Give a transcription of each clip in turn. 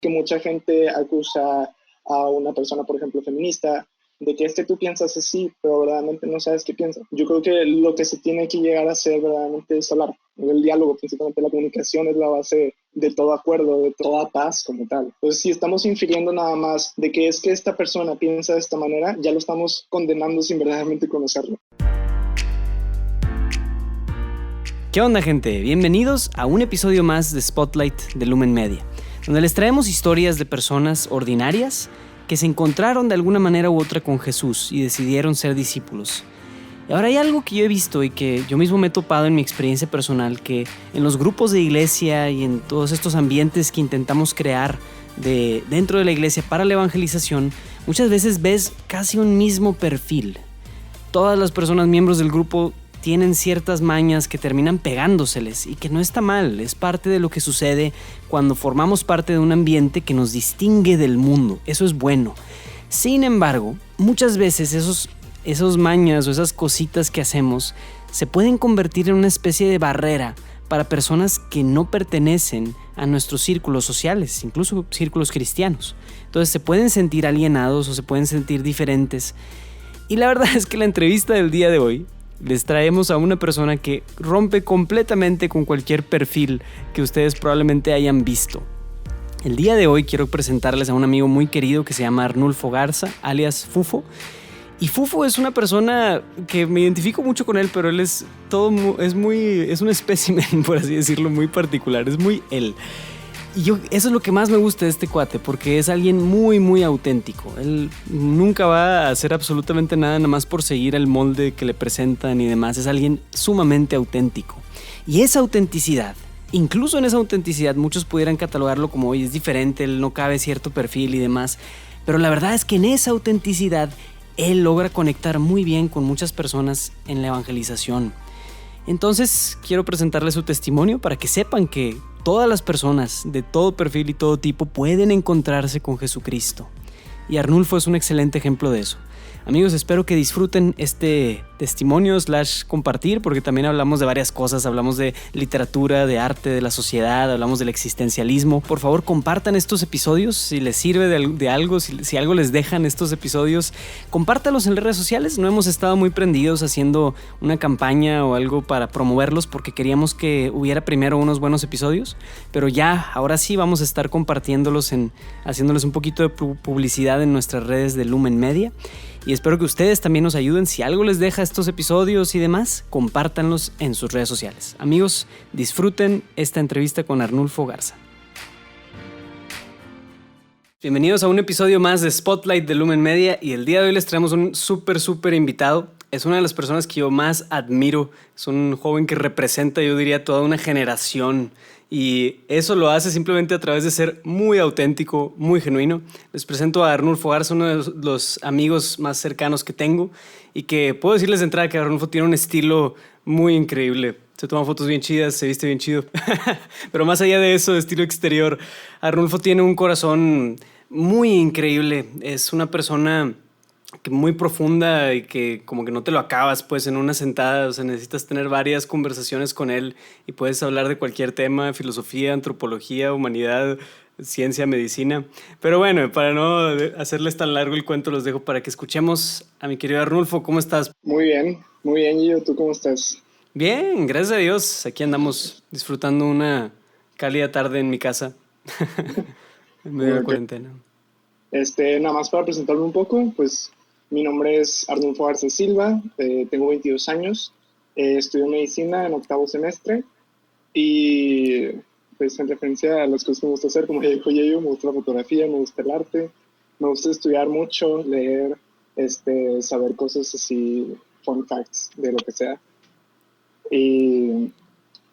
que mucha gente acusa a una persona, por ejemplo, feminista, de que es que tú piensas así, pero verdaderamente no sabes qué piensas. Yo creo que lo que se tiene que llegar a hacer verdaderamente es hablar. El diálogo, principalmente la comunicación, es la base de todo acuerdo, de toda paz como tal. Entonces, si estamos infiriendo nada más de que es que esta persona piensa de esta manera, ya lo estamos condenando sin verdaderamente conocerlo. ¿Qué onda, gente? Bienvenidos a un episodio más de Spotlight de Lumen Media, donde les traemos historias de personas ordinarias que se encontraron de alguna manera u otra con Jesús y decidieron ser discípulos. Y ahora hay algo que yo he visto y que yo mismo me he topado en mi experiencia personal, que en los grupos de iglesia y en todos estos ambientes que intentamos crear dentro de la iglesia para la evangelización, muchas veces ves casi un mismo perfil. Todas las personas miembros del grupo tienen ciertas mañas que terminan pegándoseles y que no está mal, es parte de lo que sucede cuando formamos parte de un ambiente que nos distingue del mundo, eso es bueno. Sin embargo, muchas veces esos mañas o esas cositas que hacemos se pueden convertir en una especie de barrera para personas que no pertenecen a nuestros círculos sociales, incluso círculos cristianos. Entonces se pueden sentir alienados o se pueden sentir diferentes. Y la verdad es que la entrevista del día de hoy les traemos a una persona que rompe completamente con cualquier perfil que ustedes probablemente hayan visto. El día de hoy quiero presentarles a un amigo muy querido que se llama Arnulfo Garza, alias Fufo. Y Fufo es una persona que me identifico mucho con él, pero él es un espécimen, por así decirlo, muy particular, es muy él. Y eso es lo que más me gusta de este cuate, porque es alguien muy, muy auténtico. Él nunca va a hacer absolutamente nada más por seguir el molde que le presentan y demás. Es alguien sumamente auténtico. Y esa autenticidad, incluso en esa autenticidad, muchos pudieran catalogarlo como, oye, es diferente, él no cabe cierto perfil y demás. Pero la verdad es que en esa autenticidad, él logra conectar muy bien con muchas personas en la evangelización. Entonces, quiero presentarles su testimonio para que sepan que todas las personas de todo perfil y todo tipo pueden encontrarse con Jesucristo. Y Arnulfo es un excelente ejemplo de eso. Amigos, espero que disfruten este testimonio / compartir, porque también hablamos de varias cosas, hablamos de literatura, de arte, de la sociedad, hablamos del existencialismo. Por favor, compartan estos episodios, si les sirve de algo, si algo les dejan estos episodios, compártalos en las redes sociales. No hemos estado muy prendidos haciendo una campaña o algo para promoverlos, porque queríamos que hubiera primero unos buenos episodios, pero ya, ahora sí vamos a estar compartiéndolos, haciéndoles un poquito de publicidad en nuestras redes de Lumen Media. Y espero que ustedes también nos ayuden. Si algo les deja estos episodios y demás, compártanlos en sus redes sociales. Amigos, disfruten esta entrevista con Arnulfo Garza. Bienvenidos a un episodio más de Spotlight de Lumen Media, y el día de hoy les traemos un súper invitado. Es una de las personas que yo más admiro. Es un joven que representa, yo diría, toda una generación. Y eso lo hace simplemente a través de ser muy auténtico, muy genuino. Les presento a Arnulfo Garza, uno de los amigos más cercanos que tengo, y que puedo decirles de entrada que Arnulfo tiene un estilo muy increíble. Se toma fotos bien chidas, se viste bien chido. Pero más allá de eso, de estilo exterior, Arnulfo tiene un corazón muy increíble. Es una persona muy profunda y que como que no te lo acabas pues en una sentada. O sea, necesitas tener varias conversaciones con él y puedes hablar de cualquier tema: filosofía, antropología, humanidad, ciencia, medicina. Pero bueno, para no hacerles tan largo el cuento, los dejo para que escuchemos a mi querido Arnulfo. ¿Cómo estás? Muy bien, Gio, ¿tú cómo estás? Bien, gracias a Dios. Aquí andamos disfrutando una cálida tarde en mi casa en medio de la cuarentena. Nada más para presentarme un poco, pues mi nombre es Arnulfo Garza Silva, tengo 22 años, estudio medicina en 8º semestre y pues en referencia a las cosas que me gusta hacer, como ya dijo Yayo, me gusta la fotografía, me gusta el arte, me gusta estudiar mucho, leer, saber cosas así, fun facts de lo que sea. Y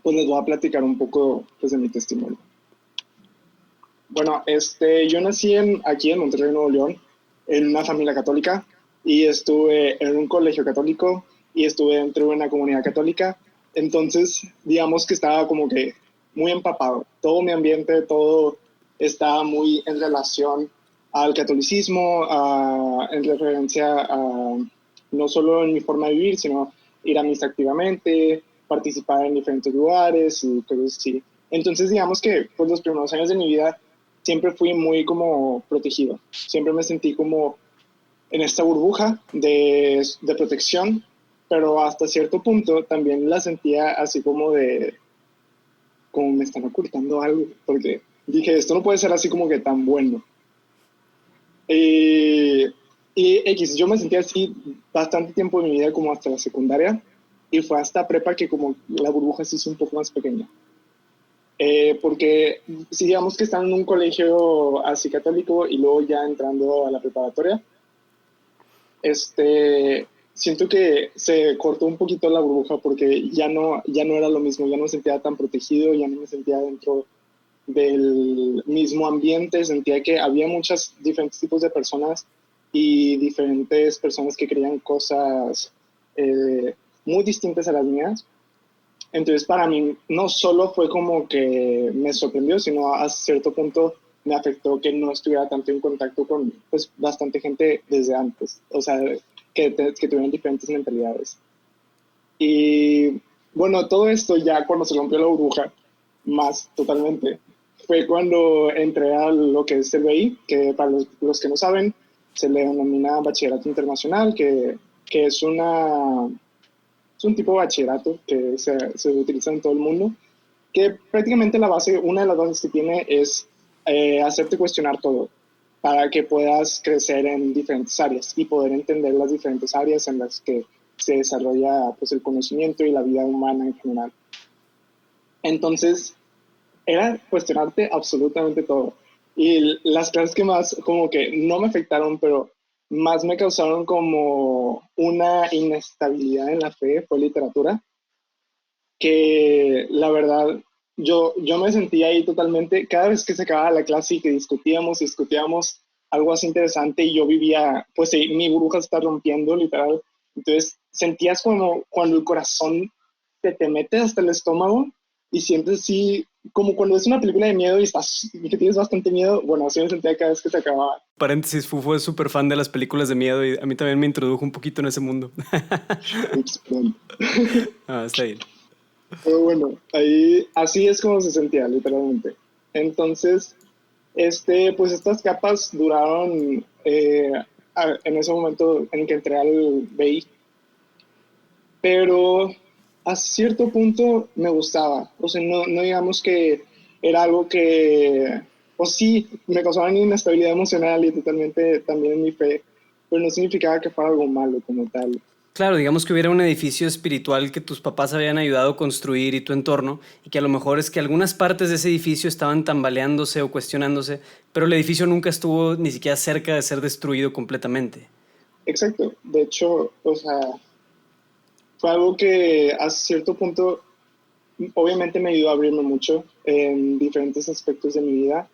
pues les voy a platicar un poco pues, de mi testimonio. Bueno, yo nací aquí en Monterrey, Nuevo León, en una familia católica, y estuve en un colegio católico y estuve dentro de una comunidad católica. Entonces, digamos que estaba como que muy empapado. Todo mi ambiente, todo estaba muy en relación al catolicismo, en referencia a no solo en mi forma de vivir, sino ir a misa activamente, participar en diferentes lugares y cosas así. Entonces, digamos que pues, los primeros años de mi vida siempre fui muy como protegido. Siempre me sentí como en esta burbuja de protección, pero hasta cierto punto también la sentía así como me están ocultando algo, porque dije, esto no puede ser así como que tan bueno. Y, yo me sentía así bastante tiempo de mi vida, como hasta la secundaria, y fue hasta prepa que como la burbuja se hizo un poco más pequeña. Porque si digamos que están en un colegio así católico y luego ya entrando a la preparatoria, siento que se cortó un poquito la burbuja porque ya no era lo mismo, ya no me sentía tan protegido, ya no me sentía dentro del mismo ambiente, sentía que había muchos diferentes tipos de personas y diferentes personas que querían cosas muy distintas a las mías. Entonces para mí no solo fue como que me sorprendió, sino a cierto punto me afectó que no estuviera tanto en contacto con pues, bastante gente desde antes, o sea, que tuvieran diferentes mentalidades. Y bueno, todo esto ya cuando se rompió la burbuja, más totalmente, fue cuando entré a lo que es el BI, que para los que no saben, se le denomina Bachillerato Internacional, que es un tipo de bachillerato que se utiliza en todo el mundo, que prácticamente una de las bases que tiene es hacerte cuestionar todo para que puedas crecer en diferentes áreas y poder entender las diferentes áreas en las que se desarrolla pues, el conocimiento y la vida humana en general. Entonces, era cuestionarte absolutamente todo. Y las clases que más, como que no me afectaron, pero más me causaron como una inestabilidad en la fe, fue literatura, que la verdad yo me sentía ahí totalmente, cada vez que se acababa la clase y que discutíamos algo así interesante y yo vivía, pues sí, mi burbuja se está rompiendo literal, entonces sentías como cuando el corazón te mete hasta el estómago y sientes así, como cuando es una película de miedo y que tienes bastante miedo, bueno, así me sentía cada vez que se acababa. Paréntesis, Fufo es súper fan de las películas de miedo y a mí también me introdujo un poquito en ese mundo. Ups, perdón. Está bien. Pero bueno, ahí así es como se sentía, literalmente. Entonces, pues estas capas duraron en ese momento en que entré al BI, pero a cierto punto me gustaba. O sea, no digamos que era algo que, o sí, me causaba una inestabilidad emocional y totalmente también en mi fe, pero no significaba que fuera algo malo como tal. Claro, digamos que hubiera un edificio espiritual que tus papás habían ayudado a construir y tu entorno, y que a lo mejor es que algunas partes de ese edificio estaban tambaleándose o cuestionándose, pero el edificio nunca estuvo ni siquiera cerca de ser destruido completamente. Exacto. De hecho, o sea, fue algo que a cierto punto obviamente me ayudó a abrirme mucho en diferentes aspectos de mi vida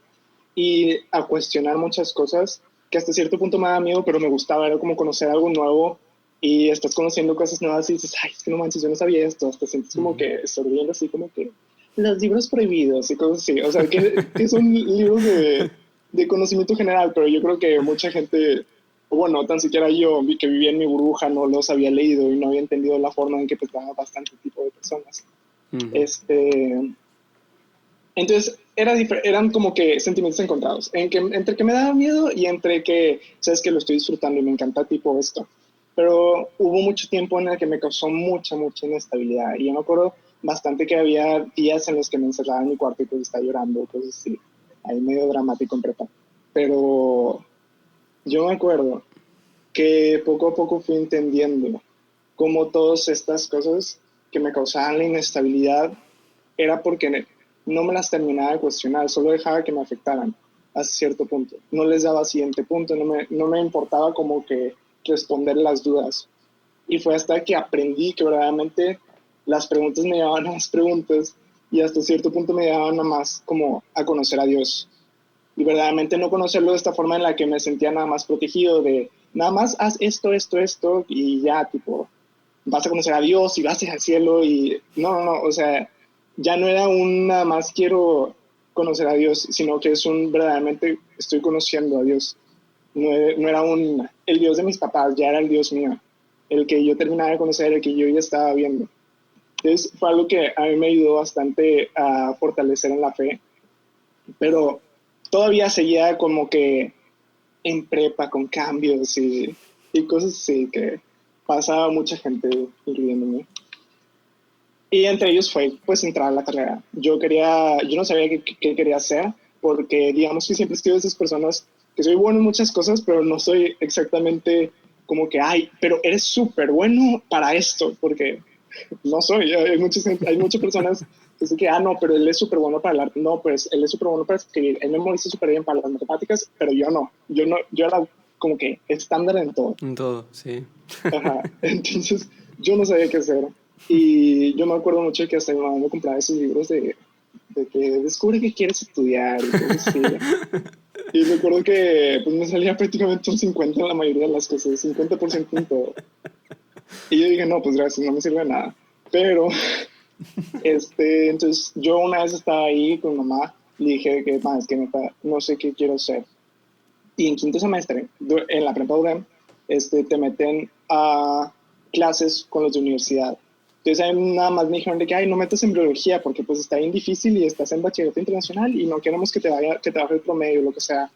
y a cuestionar muchas cosas que hasta cierto punto me daba miedo, pero me gustaba, era como conocer algo nuevo y estás conociendo cosas nuevas y dices, ay, es que no manches, yo no sabía esto, hasta sientes como que estás viendo así como que los libros prohibidos y cosas así, o sea, que son libros de conocimiento general, pero yo creo que mucha gente, o bueno, tan siquiera yo, que vivía en mi burbuja, no los había leído y no había entendido la forma en que pensaba bastante tipo de personas. Uh-huh. Entonces, eran como que sentimientos encontrados, entre que me daba miedo y entre que, sabes que lo estoy disfrutando y me encanta tipo esto. Pero hubo mucho tiempo en el que me causó mucha inestabilidad. Y yo me acuerdo bastante que había días en los que me encerraba en mi cuarto y pues estaba llorando, pues así, ahí medio dramático en prepa. Pero yo me acuerdo que poco a poco fui entendiendo cómo todas estas cosas que me causaban la inestabilidad era porque no me las terminaba de cuestionar, solo dejaba que me afectaran a cierto punto. No les daba siguiente punto, no me importaba como que responder las dudas. Y fue hasta que aprendí que verdaderamente las preguntas me llevaban a más preguntas y hasta cierto punto me llevaban a más como a conocer a Dios. Y verdaderamente no conocerlo de esta forma en la que me sentía nada más protegido de nada más haz esto y ya, tipo, vas a conocer a Dios y vas al cielo y no, o sea, ya no era un nada más quiero conocer a Dios, sino que es un verdaderamente estoy conociendo a Dios. No era el Dios de mis papás, ya era el Dios mío, el que yo terminaba de conocer, el que yo ya estaba viendo. Entonces fue algo que a mí me ayudó bastante a fortalecer en la fe, pero todavía seguía como que en prepa con cambios y cosas así que pasaba mucha gente, incluyéndome. Y entre ellos fue pues entrar a la carrera. Yo no sabía qué quería hacer, porque digamos que siempre he sido de esas personas que soy bueno en muchas cosas, pero no soy exactamente como que, ay, pero eres súper bueno para esto, porque no soy. Hay muchas personas que dicen que, no, pero él es súper bueno para el arte. No, pues él es súper bueno para escribir. Él memoriza súper bien para las matemáticas, pero yo no. Yo era como que estándar en todo. En todo, sí. Ajá. Entonces, yo no sabía qué hacer. Y yo me acuerdo mucho que hasta mi mamá me compraba esos libros de que descubre que quieres estudiar y cosas así. Y recuerdo que pues, me salía prácticamente un 50 en la mayoría de las cosas, 50% en todo. Y yo dije, no, pues gracias, no me sirve de nada. Pero, entonces yo una vez estaba ahí con mamá, le dije que, es que neta, no sé qué quiero hacer. Y en quinto semestre, en la prepa UDEM, te meten a clases con los de universidad. Entonces ahí nada más me dijeron de que, ay, no metas en biología porque pues está bien difícil y estás en bachillerato internacional y no queremos que te baje el promedio o lo que sea.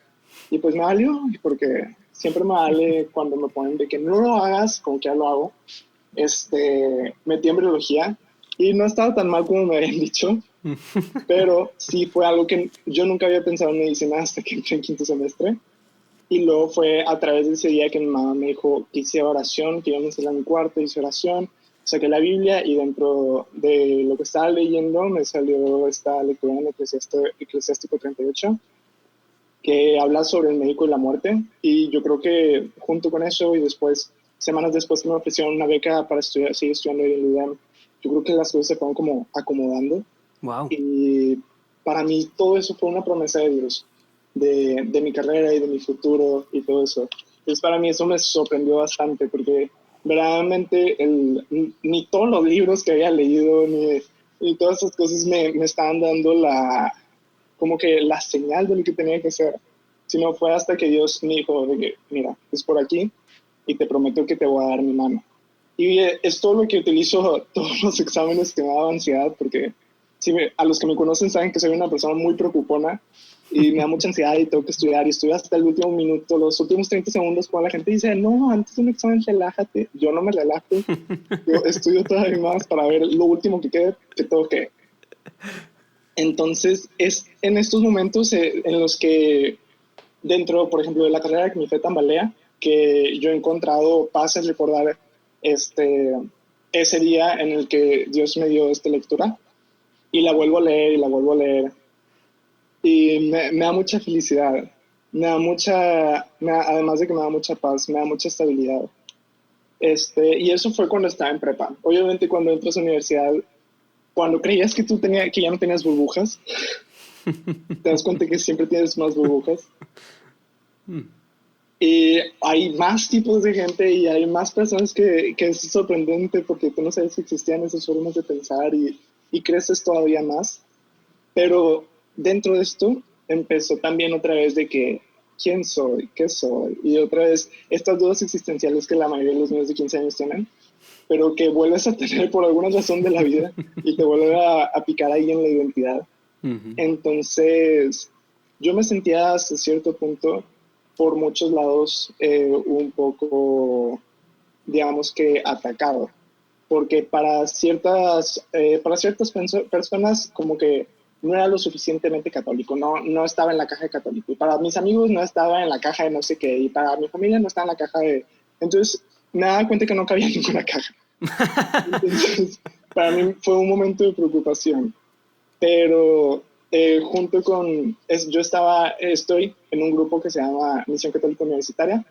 Y pues me valió, porque siempre me vale cuando me ponen de que no lo hagas, como que ya lo hago. Metí en biología y no estaba tan mal como me habían dicho, pero sí fue algo que yo nunca había pensado en medicina hasta que entré en quinto semestre. Y luego fue a través de ese día que mi mamá me dijo que hice oración, que yo me encerré en mi cuarto, hice oración, saqué la Biblia y dentro de lo que estaba leyendo me salió esta lectura en Eclesiástico 38, que habla sobre el médico y la muerte. Y yo creo que junto con eso y después, semanas después que me ofrecieron una beca para seguir estudiando en el UDEM, yo creo que las cosas se fueron como acomodando. Wow. Y para mí todo eso fue una promesa de Dios, de mi carrera y de mi futuro y todo eso. Entonces para mí eso me sorprendió bastante porque verdaderamente ni todos los libros que había leído ni todas esas cosas me estaban dando como que la señal de lo que tenía que hacer, sino fue hasta que Dios me dijo de que, mira, es por aquí y te prometo que te voy a dar mi mano. Y es todo lo que utilizo todos los exámenes que me daban ansiedad, porque a los que me conocen saben que soy una persona muy preocupona y me da mucha ansiedad y tengo que estudiar y estudio hasta el último minuto, los últimos 30 segundos, cuando la gente dice, no, antes de un examen relájate. Yo no me relajo, yo estudio todavía más para ver lo último que quede, que todo quede. Entonces es en estos momentos en los que dentro, por ejemplo, de la carrera que mi fe tambalea, que yo he encontrado paz en recordar ese día en el que Dios me dio esta lectura y la vuelvo a leer y la vuelvo a leer y me da mucha felicidad, además de que me da mucha paz, me da mucha estabilidad. Y eso fue cuando estaba en prepa. Obviamente cuando entras a la universidad, cuando creías que que ya no tenías burbujas, te das cuenta que siempre tienes más burbujas. Y hay más tipos de gente y hay más personas que es sorprendente porque tú no sabes si existían esas formas de pensar y creces todavía más. Pero dentro de esto empezó también otra vez de que ¿quién soy? ¿Qué soy? Y otra vez estas dudas existenciales que la mayoría de los niños de 15 años tienen, pero que vuelves a tener por alguna razón de la vida y te vuelve a picar ahí en la identidad. Uh-huh. Entonces yo me sentía hasta cierto punto por muchos lados un poco, digamos que atacado, porque para ciertas personas como que no era lo suficientemente católico, no estaba en la caja de católico, y para mis amigos no estaba en la caja de no sé qué, y para mi familia no estaba en la caja de... Entonces me daba cuenta que no cabía en ninguna caja. Entonces para mí fue un momento de preocupación, pero junto con... estoy en un grupo que se llama Misión Católica Universitaria,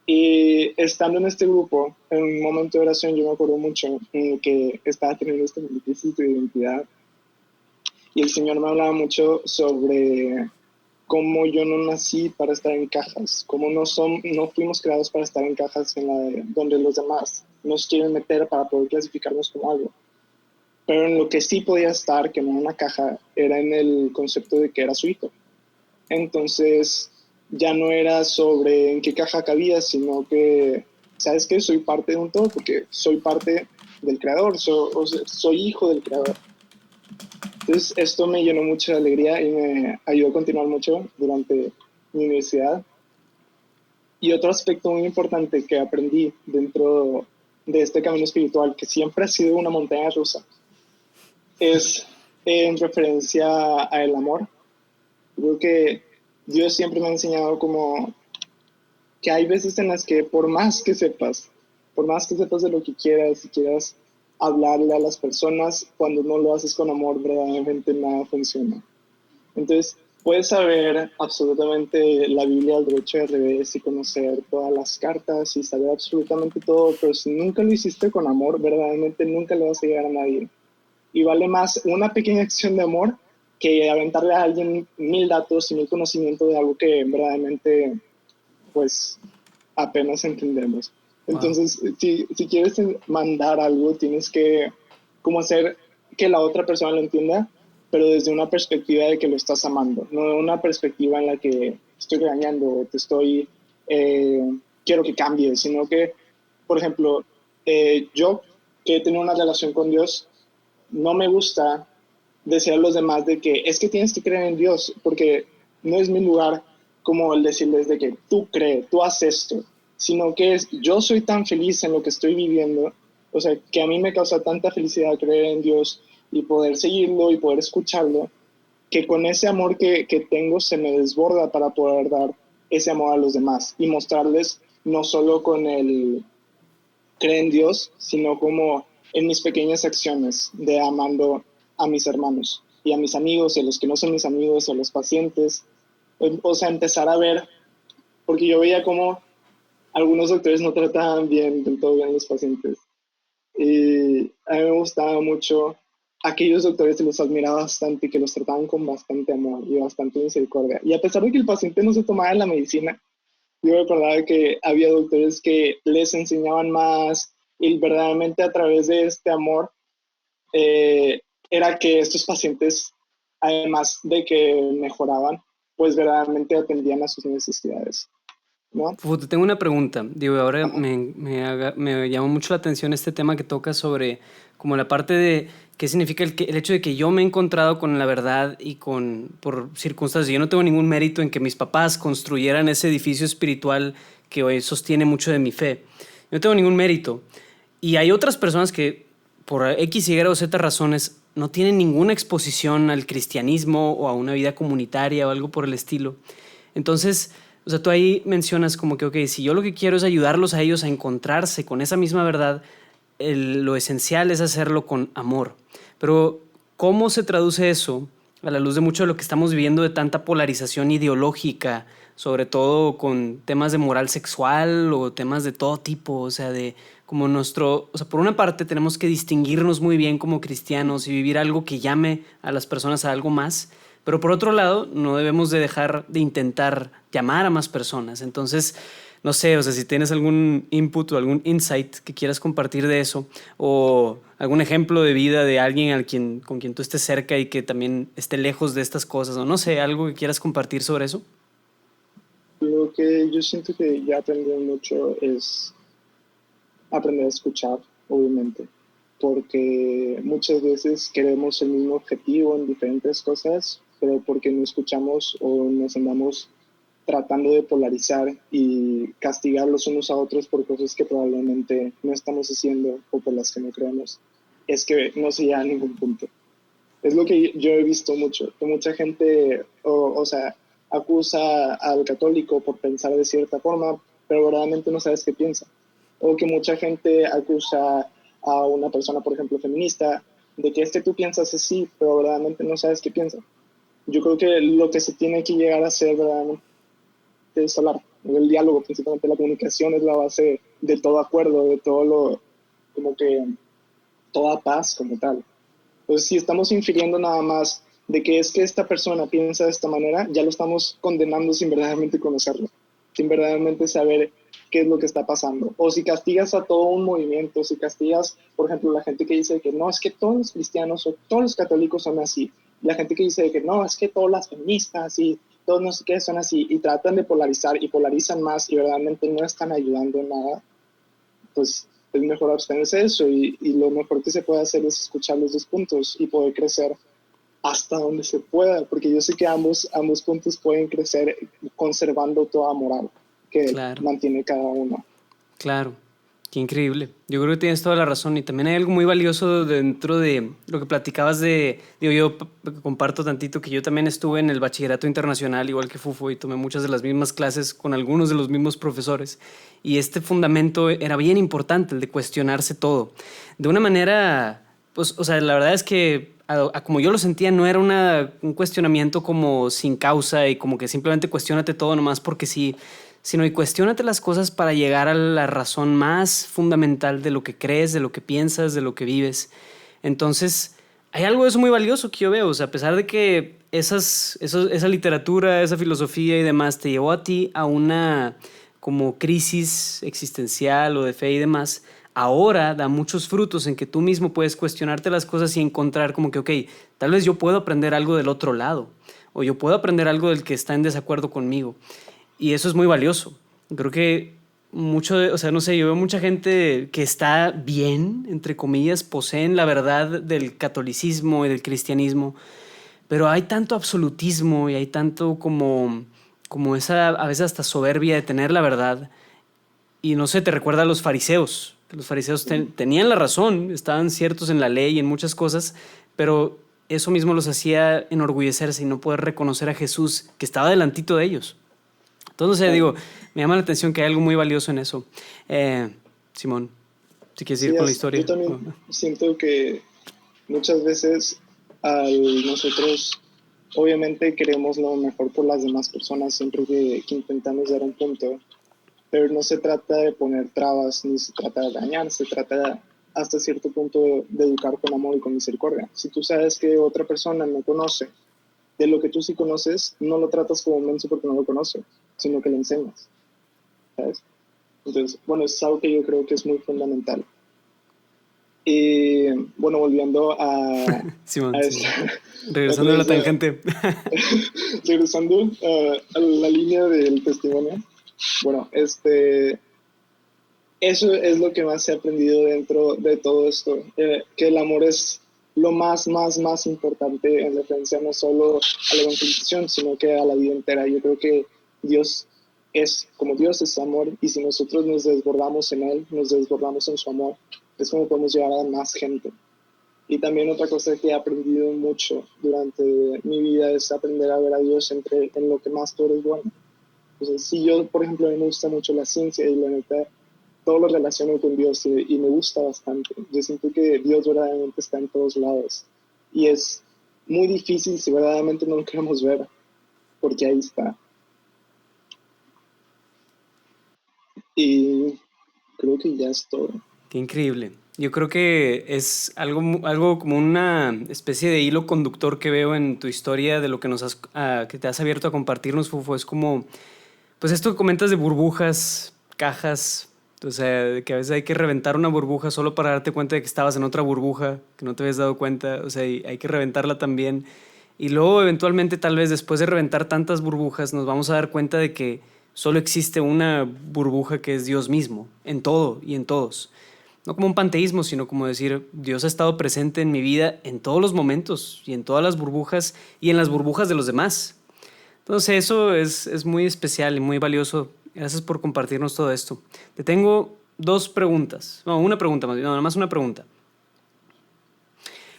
y estando en este grupo, en un momento de oración, yo me acuerdo mucho que estaba teniendo esta crisis de identidad. Y el Señor me hablaba mucho sobre cómo yo no nací para estar en cajas, cómo no fuimos creados para estar en cajas donde los demás nos quieren meter para poder clasificarnos como algo. Pero en lo que sí podía estar, que no era una caja, era en el concepto de que era su hijo. Entonces ya no era sobre en qué caja cabía, sino que, ¿sabes qué? Soy parte de un todo, porque soy parte del Creador, soy hijo del Creador. Entonces, esto me llenó mucho de alegría y me ayudó a continuar mucho durante mi universidad. Y otro aspecto muy importante que aprendí dentro de este camino espiritual, que siempre ha sido una montaña rusa, es en referencia al amor. Creo que Dios siempre me ha enseñado como que hay veces en las que por más que sepas de lo que quieras y quieras hablarle a las personas, cuando no lo haces con amor, verdaderamente nada funciona. Entonces, puedes saber absolutamente la Biblia al derecho y al revés y conocer todas las cartas y saber absolutamente todo, pero si nunca lo hiciste con amor, verdaderamente nunca le vas a llegar a nadie. Y vale más una pequeña acción de amor que aventarle a alguien 1000 datos y 1000 conocimiento de algo que verdaderamente, pues, apenas entendemos. Wow. Entonces, si quieres mandar algo, tienes que como hacer que la otra persona lo entienda, pero desde una perspectiva de que lo estás amando, no una perspectiva en la que estoy regañando o te estoy, eh, quiero que cambies, sino que, por ejemplo, yo que he tenido una relación con Dios, no me gusta decir a los demás de que es que tienes que creer en Dios, porque no es mi lugar como el decirles de que tú crees, tú haces esto, sino que es yo soy tan feliz en lo que estoy viviendo, o sea, que a mí me causa tanta felicidad creer en Dios y poder seguirlo y poder escucharlo, que con ese amor que tengo se me desborda para poder dar ese amor a los demás y mostrarles no solo con el cree en Dios, sino como en mis pequeñas acciones de amando a mis hermanos y a mis amigos y a los que no son mis amigos, a los pacientes. O sea, empezar a ver, porque yo veía como algunos doctores no trataban bien, del todo bien a los pacientes. Y a mí me gustaba mucho aquellos doctores que los admiraba bastante y que los trataban con bastante amor y bastante misericordia. Y a pesar de que el paciente no se tomaba la medicina, yo recordaba que había doctores que les enseñaban más y verdaderamente a través de este amor eh, era que estos pacientes, además de que mejoraban, pues verdaderamente atendían a sus necesidades, ¿no? Te tengo una pregunta. Digo, ahora Ajá. me llamó mucho la atención este tema que toca sobre como la parte de qué significa el hecho de que yo me he encontrado con la verdad y por circunstancias. Yo no tengo ningún mérito en que mis papás construyeran ese edificio espiritual que hoy sostiene mucho de mi fe. Yo no tengo ningún mérito. Y hay otras personas que por X, Y o Z razones no tienen ninguna exposición al cristianismo o a una vida comunitaria o algo por el estilo. Entonces, o sea, tú ahí mencionas como que, ok, si yo lo que quiero es ayudarlos a ellos a encontrarse con esa misma verdad, lo esencial es hacerlo con amor. Pero, ¿cómo se traduce eso a la luz de mucho de lo que estamos viviendo de tanta polarización ideológica, sobre todo con temas de moral sexual o temas de todo tipo? O sea, de como o sea, por una parte tenemos que distinguirnos muy bien como cristianos y vivir algo que llame a las personas a algo más, pero por otro lado, no debemos de dejar de intentar llamar a más personas. Entonces, no sé, o sea, si tienes algún input o algún insight que quieras compartir de eso, o algún ejemplo de vida de alguien con quien tú estés cerca y que también esté lejos de estas cosas, o no sé, algo que quieras compartir sobre eso. Lo que yo siento que ya aprendí mucho es aprender a escuchar, obviamente, porque muchas veces queremos el mismo objetivo en diferentes cosas, pero porque no escuchamos o nos andamos tratando de polarizar y castigar los unos a otros por cosas que probablemente no estamos haciendo o por las que no creemos, es que no se llega a ningún punto. Es lo que yo he visto mucho, que mucha gente, o sea, acusa al católico por pensar de cierta forma, pero verdaderamente no sabes qué piensa. O que mucha gente acusa a una persona, por ejemplo, feminista, de que tú piensas así, pero verdaderamente no sabes qué piensa. Yo creo que lo que se tiene que llegar a hacer verdaderamente es hablar. El diálogo, principalmente la comunicación, es la base de todo acuerdo, de todo lo, como que toda paz como tal. Entonces, si estamos infiriendo nada más de que es que esta persona piensa de esta manera, ya lo estamos condenando sin verdaderamente conocerlo, sin verdaderamente saber qué es lo que está pasando. O si castigas a todo un movimiento, si castigas, por ejemplo, la gente que dice que no, es que todos los cristianos o todos los católicos son así, la gente que dice que no, es que todas las feministas y todos no sé qué son así, y tratan de polarizar y polarizan más y verdaderamente no están ayudando en nada, pues es mejor abstenerse de eso y lo mejor que se puede hacer es escuchar los dos puntos y poder crecer hasta donde se pueda, porque yo sé que ambos puntos pueden crecer conservando toda moral que Claro, mantiene cada uno. claro. Qué increíble. Yo creo que tienes toda la razón. Y también hay algo muy valioso dentro de lo que platicabas de, digo, yo comparto tantito que yo también estuve en el bachillerato internacional, igual que Fufo, y tomé muchas de las mismas clases con algunos de los mismos profesores. Y este fundamento era bien importante, el de cuestionarse todo. De una manera, pues, o sea, la verdad es que como yo lo sentía, no era un cuestionamiento como sin causa y como que simplemente cuestiónate todo nomás porque sí, sino y cuestiónate las cosas para llegar a la razón más fundamental de lo que crees, de lo que piensas, de lo que vives. Entonces, hay algo de eso muy valioso que yo veo, o sea, a pesar de que esa literatura, esa filosofía y demás te llevó a ti a una como crisis existencial o de fe y demás, ahora da muchos frutos en que tú mismo puedes cuestionarte las cosas y encontrar como que, ok, tal vez yo puedo aprender algo del otro lado, o yo puedo aprender algo del que está en desacuerdo conmigo. Y eso es muy valioso. Creo que o sea, no sé, yo veo mucha gente que está bien, entre comillas, poseen la verdad del catolicismo y del cristianismo, pero hay tanto absolutismo y hay tanto como esa, a veces hasta soberbia de tener la verdad. Y no sé, te recuerda a los fariseos. Que los fariseos tenían la razón, estaban ciertos en la ley y en muchas cosas, pero eso mismo los hacía enorgullecerse y no poder reconocer a Jesús que estaba delantito de ellos. Entonces, digo, me llama la atención que hay algo muy valioso en eso. Simón, si quieres Sí, ir con la yo historia. también siento que muchas veces al nosotros obviamente queremos lo mejor por las demás personas siempre que intentamos dar un punto, pero no se trata de poner trabas ni se trata de dañar, se trata hasta cierto punto de educar con amor y con misericordia. Si tú sabes que otra persona no conoce de lo que tú sí conoces, no lo tratas como un menso porque no lo conoce, sino que le enseñas, ¿sabes? Entonces, bueno, es algo que yo creo que es muy fundamental. Y bueno, volviendo a Simón, esta, Simón. otra Regresando a la vez tangente. regresando a la línea del testimonio, bueno, eso es lo que más he aprendido dentro de todo esto, que el amor es lo más importante en referencia no solo a la evangelización, sino que a la vida entera. Yo creo que Dios como Dios es amor, y si nosotros nos desbordamos en Él, nos desbordamos en su amor, es como podemos llegar a más gente. Y también otra cosa que he aprendido mucho durante mi vida es aprender a ver a Dios en lo que más tú eres bueno. Entonces, si yo, por ejemplo, a mí me gusta mucho la ciencia y la neta, todo lo relaciono con Dios y me gusta bastante. Yo siento que Dios verdaderamente está en todos lados. Y es muy difícil si verdaderamente no lo queremos ver, porque ahí está. Y creo que ya es todo. Qué increíble. Yo creo que es algo como una especie de hilo conductor que veo en tu historia de lo que que te has abierto a compartirnos, Fufo. Es como, pues esto que comentas de burbujas, cajas, o sea, de que a veces hay que reventar una burbuja solo para darte cuenta de que estabas en otra burbuja, que no te habías dado cuenta, o sea, y hay que reventarla también. Y luego, eventualmente, tal vez después de reventar tantas burbujas, nos vamos a dar cuenta de que solo existe una burbuja que es Dios mismo, en todo y en todos. No como un panteísmo, sino como decir, Dios ha estado presente en mi vida en todos los momentos y en todas las burbujas y en las burbujas de los demás. Entonces eso es muy especial y muy valioso. Gracias por compartirnos todo esto. Te tengo dos preguntas. No, una pregunta más bien. No, nada más una pregunta.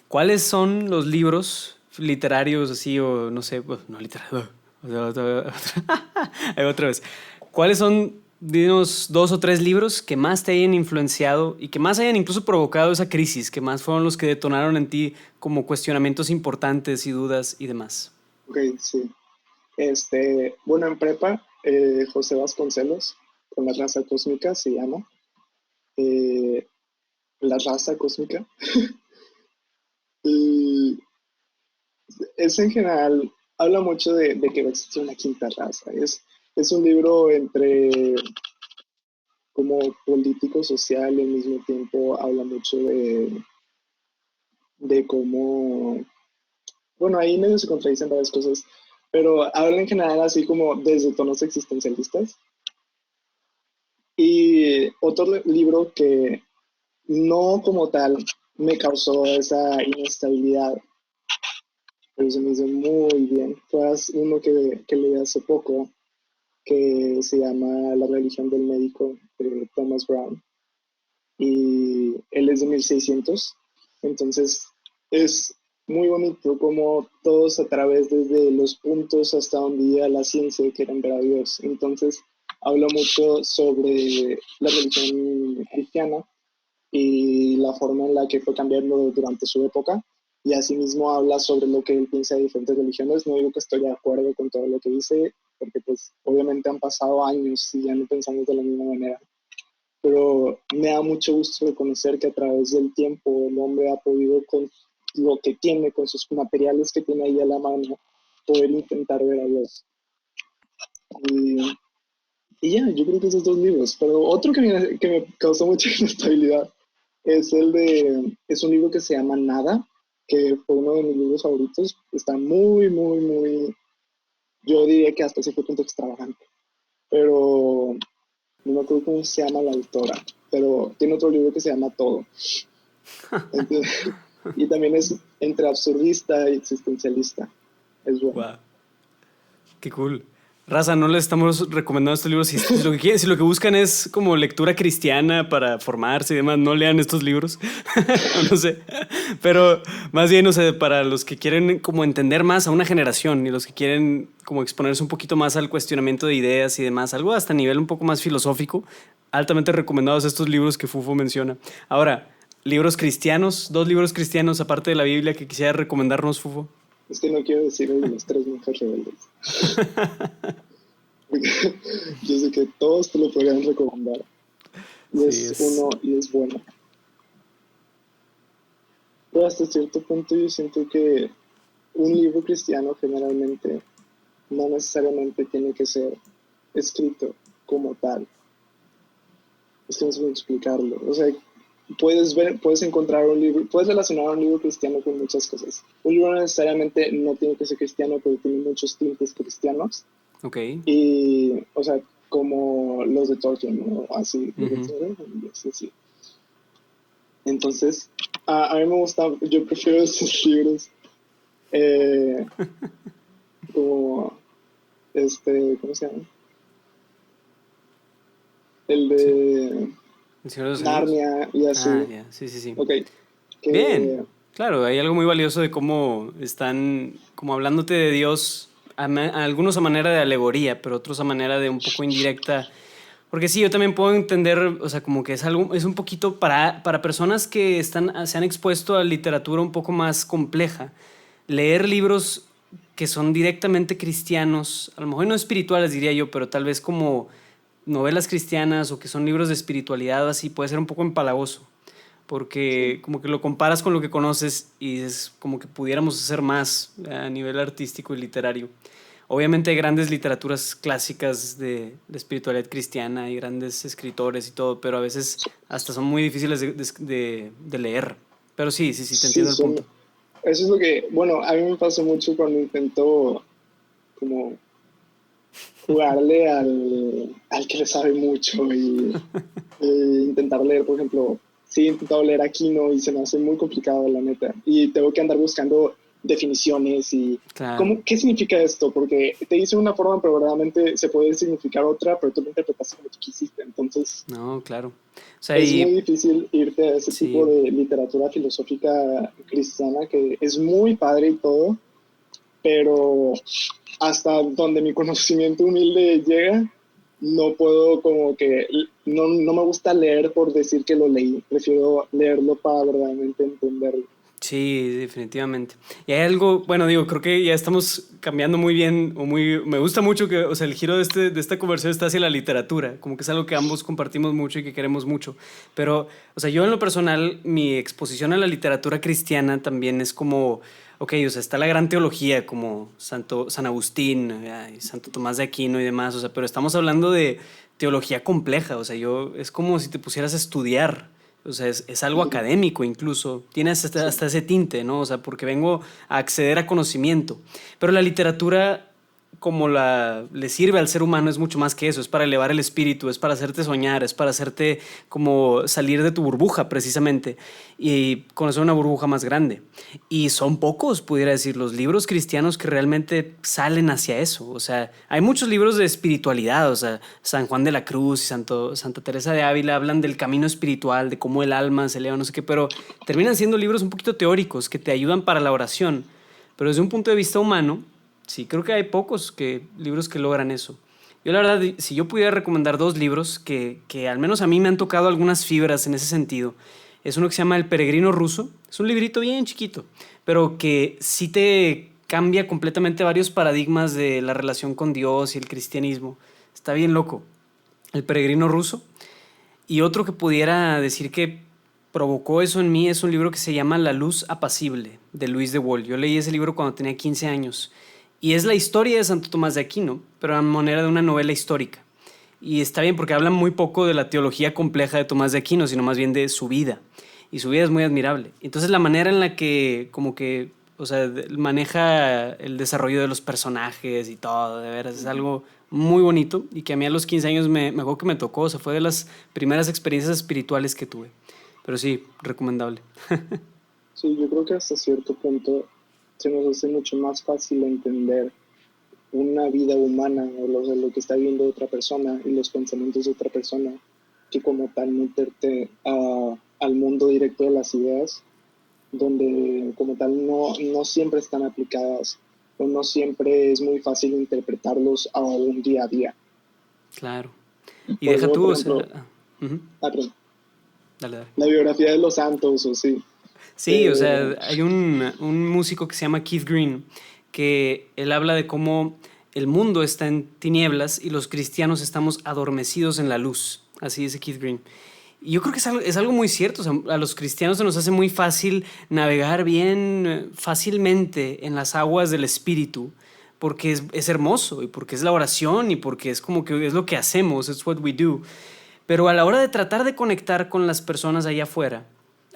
¿Cuáles son los libros literarios así o no sé, pues, no literarios? Otra vez. ¿Cuáles son, dinos, dos o tres libros que más te hayan influenciado y que más hayan incluso provocado esa crisis, que más fueron los que detonaron en ti como cuestionamientos importantes y dudas y demás? Ok, sí. Bueno, en prepa, José Vasconcelos, con la raza cósmica se llama. Eh, la raza cósmica. Y es en general, habla mucho de que existe una quinta raza. Es un libro entre como político social y al mismo tiempo habla mucho de cómo, bueno, ahí medio se contradicen varias cosas, pero habla en general así como desde tonos existencialistas. Y otro libro que no como tal me causó esa inestabilidad pero se me hizo muy bien. Fue uno que leí hace poco, que se llama La religión del médico, de Thomas Brown, y él es de 1600, entonces es muy bonito como todos a través desde los puntos hasta donde llega la ciencia quieren ver a Dios. Entonces habla mucho sobre la religión cristiana y la forma en la que fue cambiando durante su época. Y asimismo habla sobre lo que él piensa de diferentes religiones. No digo que estoy de acuerdo con todo lo que dice, porque pues obviamente han pasado años y ya no pensamos de la misma manera. Pero me da mucho gusto reconocer que a través del tiempo el hombre ha podido, con lo que tiene, con sus materiales que tiene ahí a la mano, poder intentar ver a Dios. Y, y ya, yo creo que esos dos libros. Pero otro que me causó mucha inestabilidad es un libro que se llama Nada, que fue uno de mis libros favoritos. Está muy, muy, muy, yo diría que hasta cierto punto extravagante. Pero no me acuerdo cómo se llama la autora, pero tiene otro libro que se llama Todo. Entonces, y también es entre absurdista y existencialista. Es bueno. Wow. Qué cool. Raza, no les estamos recomendando estos libros. Si lo que buscan es como lectura cristiana para formarse y demás, no lean estos libros. No sé. Pero más bien, o sea, para los que quieren como entender más a una generación y los que quieren como exponerse un poquito más al cuestionamiento de ideas y demás, algo hasta a nivel un poco más filosófico, altamente recomendados estos libros que Fufo menciona. Ahora, libros cristianos, 2 libros cristianos aparte de la Biblia que quisiera recomendarnos, Fufo. Es que no quiero decir el de los 3 monjes rebeldes. Yo sé que todos te lo podrían recomendar. Y Sí, y es bueno. Pero hasta cierto punto yo siento que un libro cristiano generalmente no necesariamente tiene que ser escrito como tal. Es que no sé cómo explicarlo. O sea, puedes encontrar un libro, puedes relacionar un libro cristiano con muchas cosas. Un libro no necesariamente no tiene que ser cristiano, pero tiene muchos tintes cristianos. Ok. Y, o sea, como los de Tolkien, ¿no? Así, sí. Entonces, a mí me gusta, yo prefiero esos libros eh, como, ¿cómo se llama? El Sí. de ¿El Señor de los Anillos? Narnia y así. Ah, ya. Sí, sí, sí. Ok, Bien. que Claro, hay algo muy valioso de cómo están como hablándote de Dios, a algunos a manera de alegoría, pero otros a manera de un poco indirecta. Porque sí, yo también puedo entender, o sea, como que es algo, es un poquito para personas que se han expuesto a literatura un poco más compleja. Leer libros que son directamente cristianos, a lo mejor no espirituales diría yo, pero tal vez como novelas cristianas o que son libros de espiritualidad así, puede ser un poco empalagoso. Porque sí, como que lo comparas con lo que conoces y es como que pudiéramos hacer más a nivel artístico y literario. Obviamente hay grandes literaturas clásicas de espiritualidad cristiana y grandes escritores y todo, pero a veces hasta son muy difíciles de leer. Pero sí, sí, sí, te sí, entiendo el punto. eso es lo que, bueno, a mí me pasó mucho cuando intento como jugarle al que le sabe mucho intentar leer, por ejemplo, sí he intentado leer Aquino y se me hace muy complicado, la neta. Y tengo que andar buscando definiciones y Claro. qué significa esto, porque te dice una forma, pero verdaderamente se puede significar otra, pero tú lo interpretaste como tú quisiste. Entonces, No, claro. O sea, es muy y difícil irte a ese tipo sí. de literatura filosófica cristiana que es muy padre y todo, pero hasta donde mi conocimiento humilde llega, no puedo como que, no me gusta leer por decir que lo leí, prefiero leerlo para verdaderamente entenderlo. Sí, definitivamente. Y hay algo, bueno, digo, creo que ya estamos cambiando muy bien, me gusta mucho que, o sea, el giro de esta conversación está hacia la literatura, como que es algo que ambos compartimos mucho y que queremos mucho. Pero, o sea, yo en lo personal, mi exposición a la literatura cristiana también es como, ok, o sea, está la gran teología como San Agustín, y Santo Tomás de Aquino y demás, o sea, pero estamos hablando de teología compleja, o sea, es como si te pusieras a estudiar. O sea, es algo académico incluso, tiene hasta ese tinte, ¿no? O sea, porque vengo a acceder a conocimiento. Pero la literatura como le sirve al ser humano es mucho más que eso, es para elevar el espíritu, es para hacerte soñar, es para hacerte como salir de tu burbuja precisamente y conocer una burbuja más grande. Y son pocos, pudiera decir, los libros cristianos que realmente salen hacia eso. O sea, hay muchos libros de espiritualidad, o sea, San Juan de la Cruz y Santa Teresa de Ávila hablan del camino espiritual, de cómo el alma se eleva, no sé qué, pero terminan siendo libros un poquito teóricos que te ayudan para la oración. Pero desde un punto de vista humano, sí, creo que hay pocos libros que logran eso. Yo la verdad, si yo pudiera recomendar 2 libros que al menos a mí me han tocado algunas fibras en ese sentido, es uno que se llama El Peregrino Ruso. Es un librito bien chiquito, pero que sí te cambia completamente varios paradigmas de la relación con Dios y el cristianismo. Está bien loco. El Peregrino Ruso. Y otro que pudiera decir que provocó eso en mí es un libro que se llama La Luz Apacible, de Luis de Wohl. Yo leí ese libro cuando tenía 15 años. Y es la historia de Santo Tomás de Aquino, pero a manera de una novela histórica. Y está bien porque habla muy poco de la teología compleja de Tomás de Aquino, sino más bien de su vida. Y su vida es muy admirable. Entonces la manera en la que como que, o sea, maneja el desarrollo de los personajes y todo, de veras, es algo muy bonito y que a mí a los 15 años me acuerdo que me tocó. O sea, fue de las primeras experiencias espirituales que tuve. Pero sí, recomendable. Sí, yo creo que hasta cierto punto se nos hace mucho más fácil entender una vida humana o lo que está viviendo otra persona y los pensamientos de otra persona que como tal meterte al mundo directo de las ideas, donde como tal no siempre están aplicadas o no siempre es muy fácil interpretarlos a un día a día. Claro. Y deja tú, o sea... Perdón. Dale. La biografía de los santos, o sí. Sí, o sea, hay un músico que se llama Keith Green, que él habla de cómo el mundo está en tinieblas y los cristianos estamos adormecidos en la luz. Así dice Keith Green. Y yo creo que es algo muy cierto. O sea, a los cristianos se nos hace muy fácil navegar bien fácilmente en las aguas del espíritu, porque es hermoso y porque es la oración y porque es como que es lo que hacemos, it's what we do. Pero a la hora de tratar de conectar con las personas allá afuera,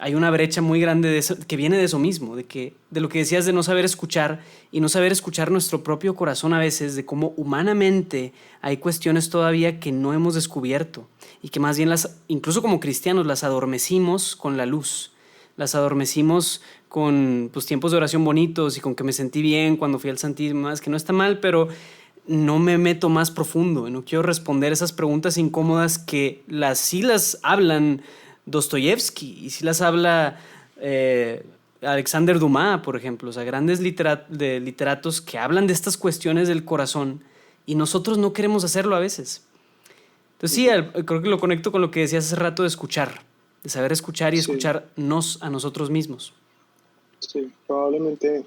hay una brecha muy grande que viene de eso mismo, de lo que decías de no saber escuchar y no saber escuchar nuestro propio corazón a veces, de cómo humanamente hay cuestiones todavía que no hemos descubierto y que más bien incluso como cristianos las adormecimos con la luz, las adormecimos con tiempos de oración bonitos y con que me sentí bien cuando fui al Santísimo, es que no está mal, pero no me meto más profundo, no quiero responder esas preguntas incómodas que sí las hablan Dostoyevsky y sí las habla Alexander Dumas, por ejemplo, o sea, grandes literatos que hablan de estas cuestiones del corazón y nosotros no queremos hacerlo a veces. Entonces sí, creo que lo conecto con lo que decías hace rato de escuchar, de saber escuchar y escucharnos a nosotros mismos. Sí, probablemente,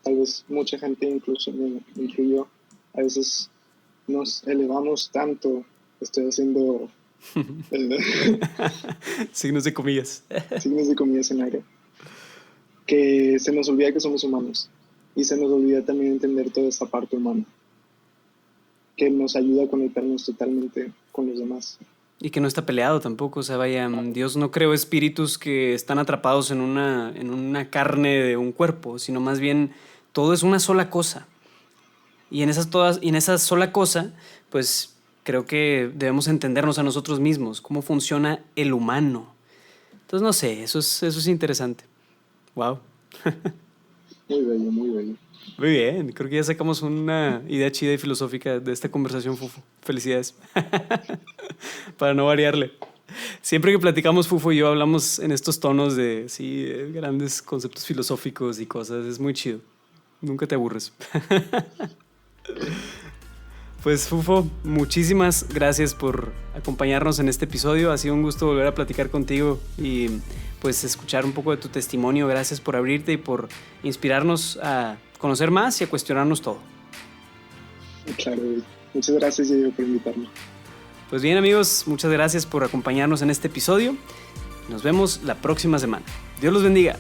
tal vez mucha gente, incluso me incluyo, a veces nos elevamos tanto, estoy haciendo signos de comillas en aire, que se nos olvida que somos humanos y se nos olvida también entender toda esta parte humana que nos ayuda a conectarnos totalmente con los demás. Y que no está peleado tampoco, o sea, vaya, Dios no creó espíritus que están atrapados en una carne de un cuerpo, sino más bien todo es una sola cosa. Y en esa sola cosa, pues creo que debemos entendernos a nosotros mismos, cómo funciona el humano. Entonces, no sé, eso es interesante. Wow. Muy bello, muy bello. Muy bien, creo que ya sacamos una idea chida y filosófica de esta conversación, Fufo. Felicidades. Para no variarle. Siempre que platicamos, Fufo y yo hablamos en estos tonos de grandes conceptos filosóficos y cosas. Es muy chido. Nunca te aburres. Pues Fufo, muchísimas gracias por acompañarnos en este episodio. Ha sido un gusto volver a platicar contigo y pues escuchar un poco de tu testimonio. Gracias por abrirte y por inspirarnos a conocer más y a cuestionarnos todo. Claro, muchas gracias, Diego, por invitarme. Pues bien, amigos, muchas gracias por acompañarnos en este episodio. Nos vemos la próxima semana. Dios los bendiga.